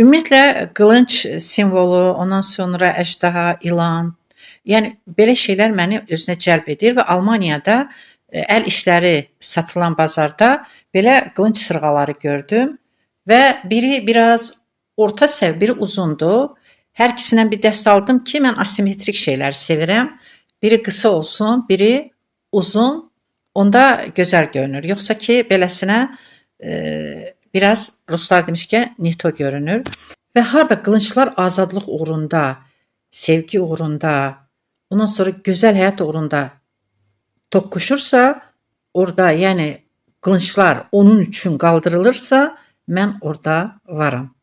Ümumiyyətlə qılınc simvolu, ondan sonra əjdaha, ilan, yəni belə şeylər məni özünə cəlb edir və Almaniyada əl işləri satılan bazarda belə qılınc sırğaları gördüm və biri biraz orta səviyyə, biri uzundur. Hər ikisindən bir dəst aldım ki, mən asimetrik şeyləri sevirəm. Biri qısa olsun, biri uzun, onda gözəl görünür. Yoxsa ki, beləsinə biraz ruslar demişkən neto görünür. Və harda qılınclar azadlıq uğrunda, sevgi uğrunda, ondan sonra gözəl həyat uğrunda toqquşursa, orada yəni qılınclar onun üçün qaldırılırsa, mən orada varam.